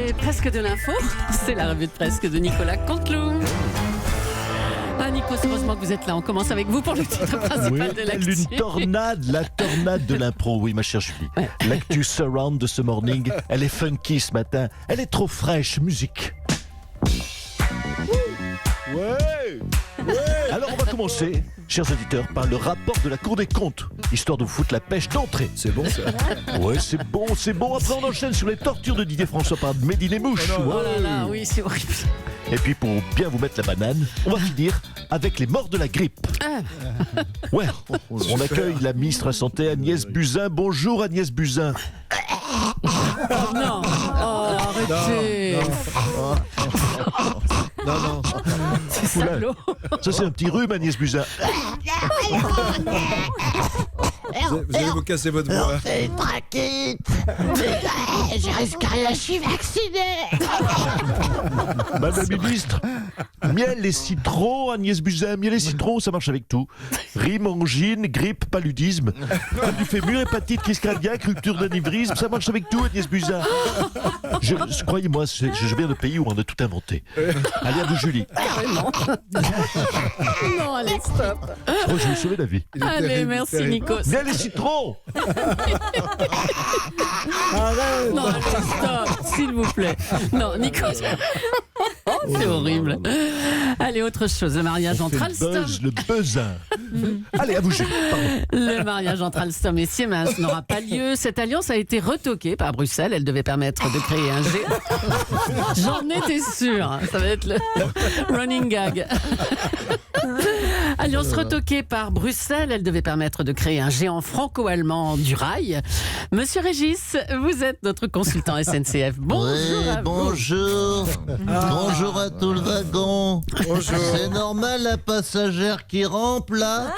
C'est presque de l'info. C'est la revue de presse de Nicolas Canteloup. Ah, Nikos, heureusement que vous êtes là. On commence avec vous pour le titre principal de l'actu. Une tornade, la tornade de l'impro, oui, ma chère Julie. Ouais. L'actu surround de ce morning, elle est funky ce matin. Elle est trop fraîche, musique. Ouais. Alors on va commencer, chers auditeurs, par le rapport de la Cour des comptes, histoire de vous foutre la pêche d'entrée. C'est bon ça. Ouais, c'est bon. Après on enchaîne sur les tortures de Didier François par Mehdi les Mouches. Oh là là, oui, c'est horrible. Et puis pour bien vous mettre la banane, on va finir avec les morts de la grippe. Ouais, on accueille la ministre à la Santé Agnès Buzyn. Bonjour Agnès Buzyn. Non, oh, arrêtez. Non. C'est salaud. Ça c'est un petit rhume Agnès Buzyn. Vous allez vous casser votre voix. C'est une trachite. Je risque rien, je suis vacciné. Madame la ministre, miel et citron, Agnès Buzyn, miel et citron, ça marche avec tout. Rhume, angine, grippe, paludisme, col du fémur, hépatite, crise cardiaque, rupture d'anévrisme, ça marche avec tout, Agnès Buzyn. Croyez-moi, je viens de pays où on a tout inventé. Allez, à vous, Julie. Non, allez, stop. Je crois que je vais sauver la vie. Il est Allez, terrible, merci terrible. Nikos. Miel et citron. Arrête. Non, allez, stop, s'il vous plaît. Non, Nikos. C'est horrible. Allez, autre chose. Le mariage entre Alstom. Le buzzer. Allez, à vous, Julie. Pardon. Le mariage entre Alstom et Siemens n'aura pas lieu. Cette alliance a été retoquée par Bruxelles. Elle devait permettre de créer un géant. J'en étais sûre. Ça va être le running gag. Alliance retoquée par Bruxelles. Elle devait permettre de créer un géant franco-allemand du rail. Monsieur Régis, vous êtes notre consultant SNCF. Bonjour Oui, à vous. bonjour. Bonjour à tout le wagon. Bonjour. C'est normal la passagère qui rampe là.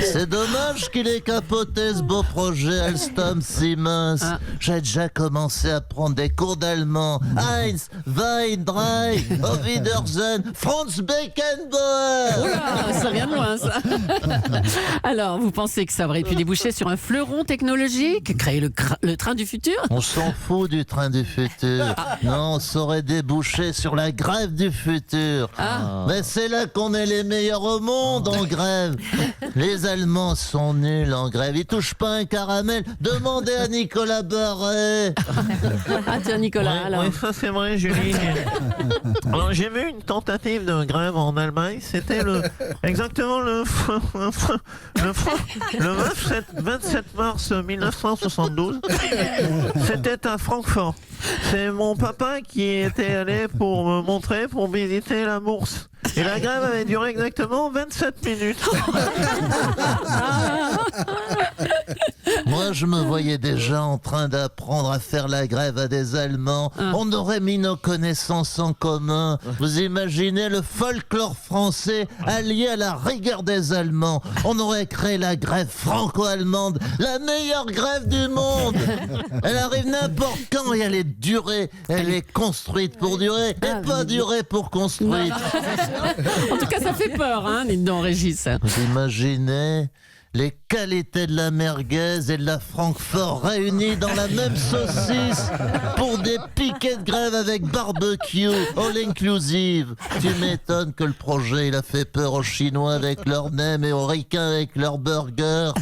C'est dommage qu'il ait capoté ce beau projet Alstom Siemens. Ah. J'ai déjà commencé à prendre des cours d'allemand. Heinz, Wein, Drei, Auf Wiedersehen, Franz Beckenbauer. Oula, ça vient de loin, ça. Alors, vous pensez que ça aurait pu déboucher sur un fleuron technologique, créer le train du futur? On s'en fout du train du futur. Non, ça aurait débouché sur la grève du futur. Ah. Mais c'est là qu'on est les meilleurs au monde en grève. Les Allemands sont nuls en grève. Ils touchent pas un caramel. Demandez à Nicolas Barret. Ah tiens, Nicolas, alors. Oui, ça c'est vrai, Julie. Alors, j'ai vu une tentative de grève en Allemagne. C'était exactement le 27 mars 1972. C'était à Francfort. C'est mon papa qui était allé pour me montrer, pour visiter la bourse. Et la grève avait duré exactement 27 minutes. Moi, je me voyais déjà en train d'apprendre à faire la grève à des Allemands. On aurait mis nos connaissances en commun. Vous imaginez le folklore français allié à la rigueur des Allemands. On aurait créé la grève franco-allemande, la meilleure grève du monde. Elle arrive n'importe quand et elle est durée. Elle est construite pour durer et pas durée pour construire. En tout cas, ça fait peur, hein, dites donc, Régis. Vous imaginez les qualités de la merguez et de la Francfort réunies dans la même saucisse pour des piquets de grève avec barbecue, all inclusive. Tu m'étonnes que le projet il a fait peur aux Chinois avec leur nem et aux Ricains avec leur burger.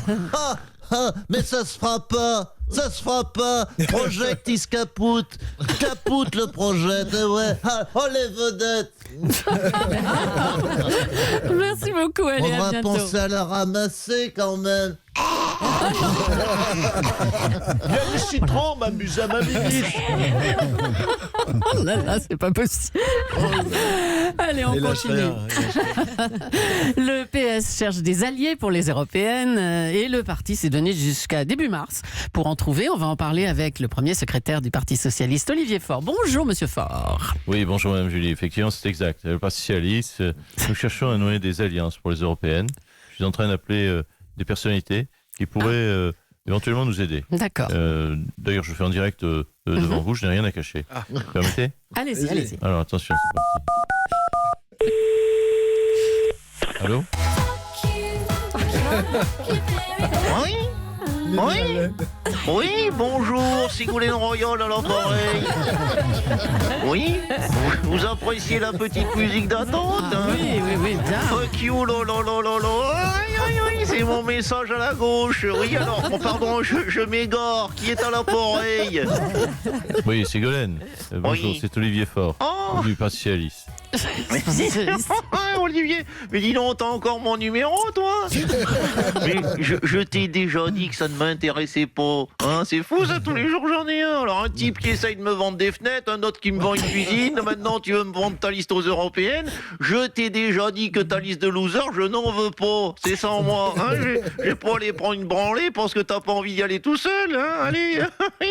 Mais ça se fera pas. Ça se fera pas. Project is kaput. Kaput le projet. Ouais. Oh les vedettes. Merci beaucoup, allez, On à va bientôt. penser à la ramasser quand même. Miel et citron, ma Buzyn, ma ministre. Oh là là, c'est pas possible. Allez, on Il lâche continue. rien. Le PS cherche des alliés pour les européennes et le parti s'est donné jusqu'à début mars pour en trouver. On va en parler avec le premier secrétaire du Parti socialiste, Olivier Faure. Bonjour, monsieur Faure. Oui, bonjour Madame Julie. Effectivement, c'est exact. Le Parti socialiste, nous cherchons à nouer des alliances pour les européennes. Je suis en train d'appeler des personnalités qui pourraient éventuellement nous aider. D'accord. D'ailleurs, je fais en direct devant vous, je n'ai rien à cacher. Vous permettez ? Allez-y, allez-y. Alors, attention, c'est parti. Allô ? Oui. Oui, bonjour, Ségolène Royal à l'appareil. Oui, vous appréciez la petite musique d'attente, hein? Oui, bien. Fuck you, aïe, aïe, aïe, c'est mon message à la gauche. Oui, alors, pardon, je m'égare. Qui est à l'appareil? Oui, Ségolène. Bonjour, Oui. c'est Olivier Faure, Oh, du Parti socialiste. Olivier, mais dis donc, t'as encore mon numéro, toi? Mais je t'ai déjà dit que ça ne m'intéressait pas. Hein, c'est fou, ça, tous les jours j'en ai un. Alors, un type qui essaye de me vendre des fenêtres, un autre qui me vend une cuisine, maintenant tu veux me vendre ta liste aux européennes. Je t'ai déjà dit que ta liste de losers, je n'en veux pas. C'est sans moi. Hein, j'ai pas aller prendre une branlée parce que t'as pas envie d'y aller tout seul. Hein, allez,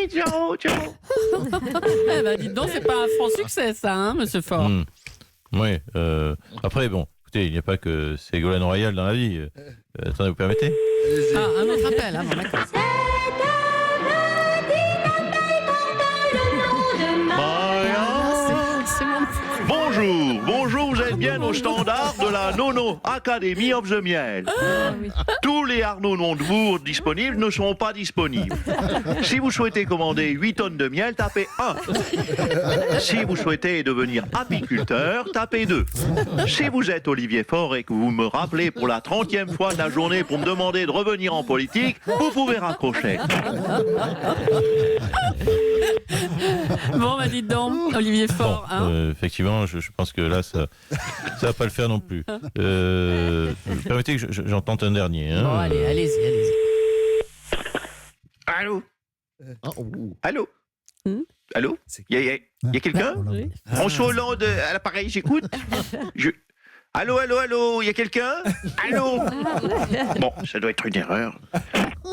ciao. Eh ben, dites donc, c'est pas un franc succès, ça, hein, monsieur Faure. Oui, après, bon, écoutez, il n'y a pas que Ségolène Royal dans la vie. Attendez, vous permettez? Ah, un autre appel, hein, bon, d'accord. C'est mon... Bonjour, vous êtes bien au standard de la Nono Academy of the Miel. Tous les Arnaud Montebourg disponibles ne sont pas disponibles. Si vous souhaitez commander 8 tonnes de miel, tapez 1. Si vous souhaitez devenir apiculteur, tapez 2. Si vous êtes Olivier Faure et que vous me rappelez pour la 30e fois de la journée pour me demander de revenir en politique, vous pouvez raccrocher. Bon, bah dites donc, Olivier Faure. Bon, Hein. effectivement, je pense que là, ça va pas le faire non plus. Permettez que j'en tente un dernier. Hein. Bon, allez-y. Allô? Allô? Hmm? Allô? Y a quelqu'un? Oui. François Hollande à l'appareil, j'écoute. Allô, y a quelqu'un? Allô? Bon, ça doit être une erreur.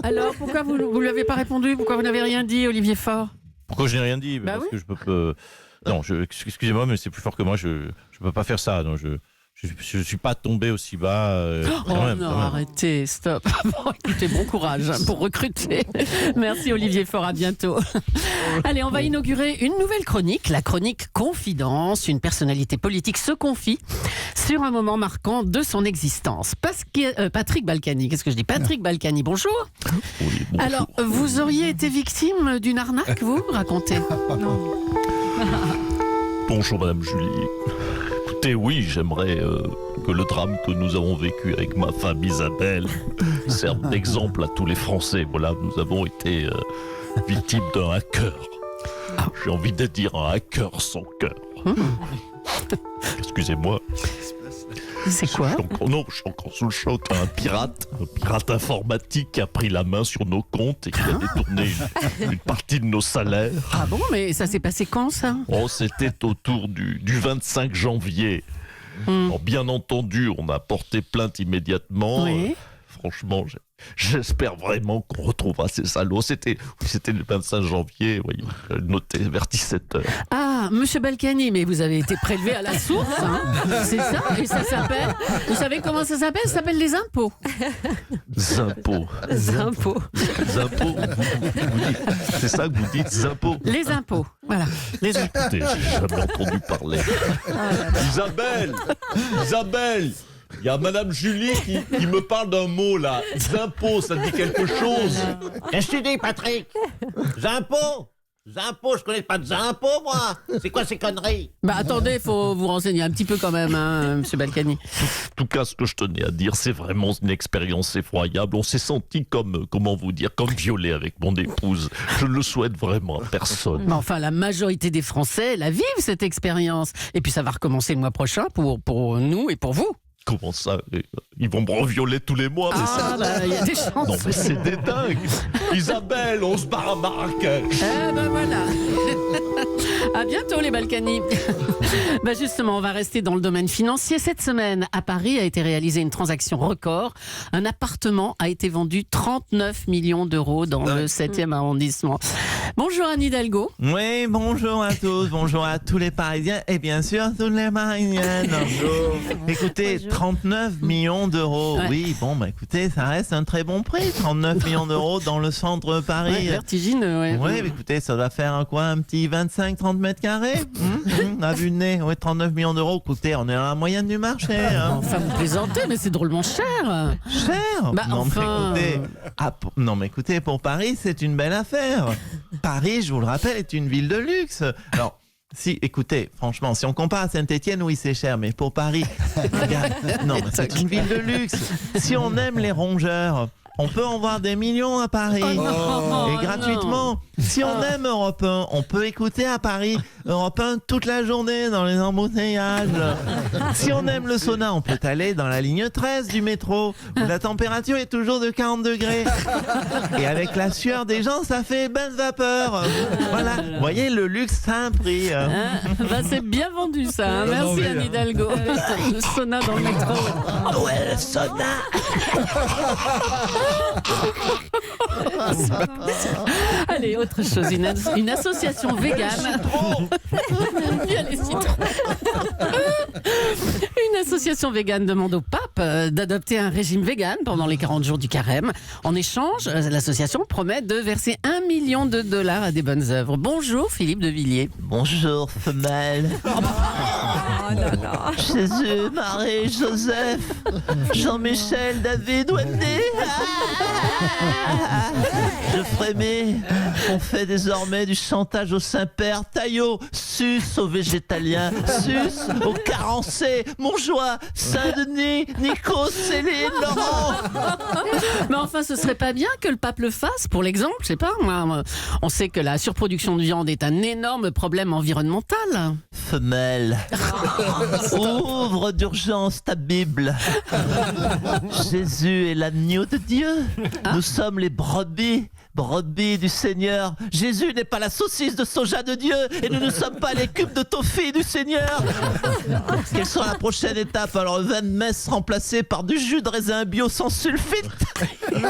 Alors, pourquoi vous ne lui avez pas répondu? Pourquoi vous n'avez rien dit, Olivier Faure? Pourquoi je n'ai rien dit? Bah Parce oui. que je peux pas... Non, excusez-moi, mais c'est plus fort que moi. Je peux pas faire ça. Donc je suis pas tombé aussi bas. Quand même. Arrêtez, stop. Bon, écoutez, bon courage pour recruter. Merci Olivier Faure, à bientôt. Allez, on va inaugurer une nouvelle chronique, la chronique Confidence. Une personnalité politique se confie sur un moment marquant de son existence. Patrick Balkany, qu'est-ce que je dis? Patrick Balkany, bonjour. Oui, bonjour. Alors, vous auriez été victime d'une arnaque, vous? Racontez. Non. Bonjour Madame Julie. Écoutez, oui, j'aimerais que le drame que nous avons vécu avec ma femme Isabelle serve d'exemple à tous les Français. Voilà, nous avons été victimes d'un hacker. J'ai envie de dire un hacker sans cœur. Excusez-moi. C'est quoi? Je suis encore sous le choc. Un pirate informatique qui a pris la main sur nos comptes et qui a détourné une partie de nos salaires. Ah bon, mais ça s'est passé quand, ça? Oh, c'était autour du 25 janvier. Alors, bien entendu, on a porté plainte immédiatement. Oui. Franchement, j'espère vraiment qu'on retrouvera ces salauds. C'était le 25 janvier, oui, noté vers 17h. Ah, monsieur Balkany, mais vous avez été prélevé à la source, hein? C'est ça? Et ça s'appelle... Vous savez comment ça s'appelle? Ça s'appelle les impôts. Impôts. Impôts. Impôts. C'est ça que vous dites, impôts. Les impôts, voilà. Les impôts. Écoutez, j'ai jamais entendu parler. Isabelle, il y a Madame Julie qui me parle d'un mot là. Impôts, ça dit quelque chose. Qu'est-ce que tu dis, Patrick? Z'impôts? Z'impôts, je connais pas de impôts, moi. C'est quoi ces conneries? Bah attendez, il faut vous renseigner un petit peu quand même, hein, monsieur Balkany. En tout cas, ce que je tenais à dire, c'est vraiment une expérience effroyable. On s'est senti comme violé avec mon épouse. Je ne le souhaite vraiment à personne. Mais enfin, la majorité des Français la vivent, cette expérience. Et puis ça va recommencer le mois prochain pour nous et pour vous. Comment ça? Ils vont me revioler tous les mois, mais Ah, bah, il y a des chances. non, mais c'est des dingues. Isabelle, on se barre à Marrakech. Eh ben voilà. À bientôt les Balkany. Bah justement, on va rester dans le domaine financier. Cette semaine, à Paris, a été réalisée une transaction record. Un appartement a été vendu 39 millions d'euros dans le 7e arrondissement. Bonjour Anne Hidalgo. Oui, bonjour à tous, bonjour à tous les Parisiens et bien sûr toutes les Parisiennes. Bonjour. Écoutez, 39 millions millions d'euros. Ouais. Oui, bon, bah écoutez, ça reste un très bon prix. 39 millions d'euros dans le centre de Paris. Ouais, vertigineux, ouais. Oui, mais écoutez, ça va faire quoi, un petit 25-30 mètres carrés à vue de nez. Oui, 39 millions d'euros. Écoutez, on est à la moyenne du marché. Hein. Enfin, vous plaisantez, mais c'est drôlement cher. Cher. Bah, non, enfin, mais écoutez, non, mais écoutez, pour Paris, c'est une belle affaire. Paris, je vous le rappelle, est une ville de luxe. Alors, si, écoutez, franchement, si on compare à Saint-Étienne, oui, c'est cher, mais pour Paris, regarde, non, mais c'est une ville de luxe. Si on aime les rongeurs, on peut en voir des millions à Paris. Oh non, et gratuitement. non. Si on aime Europe 1, on peut écouter à Paris Europe 1 toute la journée dans les embouteillages. Si on aime le sauna, on peut aller dans la ligne 13 du métro, où la température est toujours de 40 degrés. Et avec la sueur des gens, ça fait bain de vapeur. Voilà. Vous voyez, le luxe, ça a un prix. Bah, c'est bien vendu ça. Hein. Merci Anne Hidalgo. Le sauna dans le métro. Ouais, le sauna. Allez, autre chose, une association végane. Il y a les citrons. Une association végane demande au pape d'adopter un régime végane pendant les 40 jours du carême. En échange, l'association promet de verser $1 million à des bonnes œuvres. Bonjour Philippe de Villiers. Bonjour, femelle. Jésus, Marie, Joseph, Jean-Michel, David, Wendy. Je frémis. On fait désormais du chantage au Saint-Père. Taillot, sus aux végétaliens, sus aux carencés, Montjoie, Saint-Denis, Nico, Céline, Laurent. Mais enfin, ce serait pas bien que le pape le fasse, pour l'exemple, je sais pas. Moi, on sait que la surproduction de viande est un énorme problème environnemental. Femelle, ouvre d'urgence ta Bible. Jésus est l'agneau de Dieu. Nous sommes les brebis du Seigneur. Jésus n'est pas la saucisse de soja de Dieu et nous ne sommes pas les cubes de toffee du Seigneur. Quelle sera la prochaine étape? Alors, le vin de messe remplacé par du jus de raisin bio sans sulfite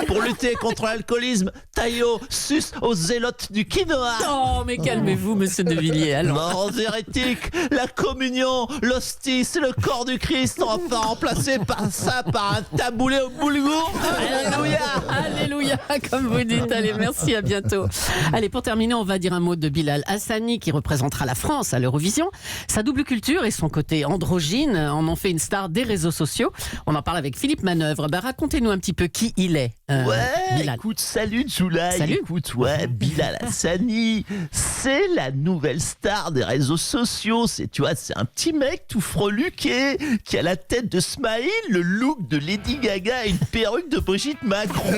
pour lutter contre l'alcoolisme. Taillot, sus aux zélotes du quinoa. Oh, mais calmez-vous, monsieur de Villiers. Alors. Mort aux hérétiques, la communion, l'hostie, c'est le corps du Christ. On va pas remplacer par un taboulé au boulgour. Alléluia. Alléluia, comme vous dites. Allez, merci, à bientôt. Allez, pour terminer, on va dire un mot de Bilal Hassani qui représentera la France à l'Eurovision. Sa double culture et son côté androgyne en ont fait une star des réseaux sociaux. On en parle avec Philippe Manœuvre. Bah, racontez-nous un petit peu qui il est. Bilal. Écoute, salut Djoulaï. Salut. Écoute, Bilal Hassani, c'est la nouvelle star des réseaux sociaux. C'est un petit mec tout freluqué qui a la tête de Smaïl, le look de Lady Gaga et une perruque de Brigitte Macron.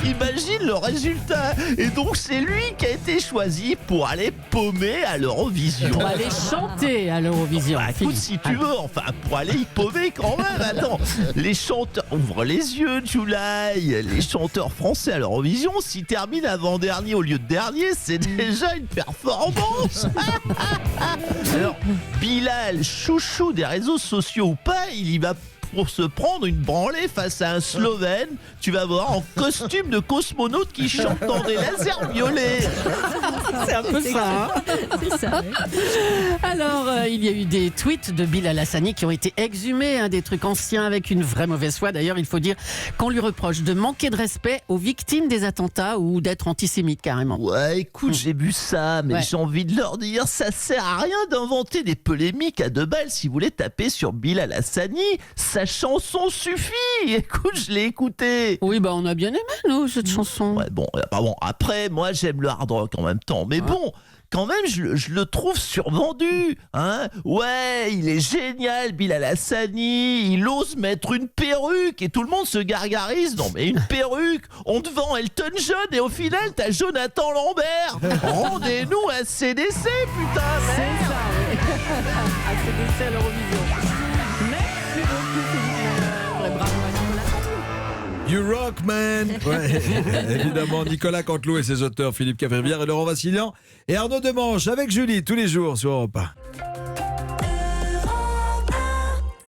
Imagine le résultat. Et donc c'est lui qui a été choisi pour aller paumer à l'Eurovision. Pour aller chanter à l'Eurovision. Bah, écoute, si tu veux, enfin, pour aller y paumer quand même. Attends, les chanteurs, ouvre les yeux, Djoulaï. Les chanteurs français à l'Eurovision, s'ils terminent avant-dernier au lieu de dernier, c'est déjà une performance. Alors, Bilal, chouchou des réseaux sociaux ou pas, il y va pour se prendre une branlée face à un Slovène, tu vas voir, en costume de cosmonaute qui chante dans des lasers violets. C'est un peu ça. Hein. Alors, il y a eu des tweets de Bilal Hassani qui ont été exhumés, hein, des trucs anciens avec une vraie mauvaise foi. D'ailleurs, il faut dire qu'on lui reproche de manquer de respect aux victimes des attentats ou d'être antisémite carrément. Ouais, écoute, j'ai vu ça, mais j'ai envie de leur dire, ça sert à rien d'inventer des polémiques à 2 balles si vous voulez taper sur Bilal Hassani. Sa chanson suffit. Écoute, je l'ai écoutée. Oui, bah on a bien aimé, nous, cette chanson. Ouais, bon, après, moi, j'aime le hard rock en même temps. Mais bon, quand même, je le trouve survendu. Hein, ouais, il est génial, Bilal Hassani. Il ose mettre une perruque et tout le monde se gargarise. Non, mais une perruque, on te vend Elton John et au final, t'as Jonathan Lambert. Rendez-nous un CDC, putain, C'est ça, oui. À CDC à l'Eurovision. Merci beaucoup, Philippe. Bravo à Nicolas. You rock, man. Ouais, évidemment, Nicolas Canteloup et ses auteurs, Philippe Cavrivière et Laurent Vassilian et Arnaud Demanche avec Julie tous les jours sur Europe 1.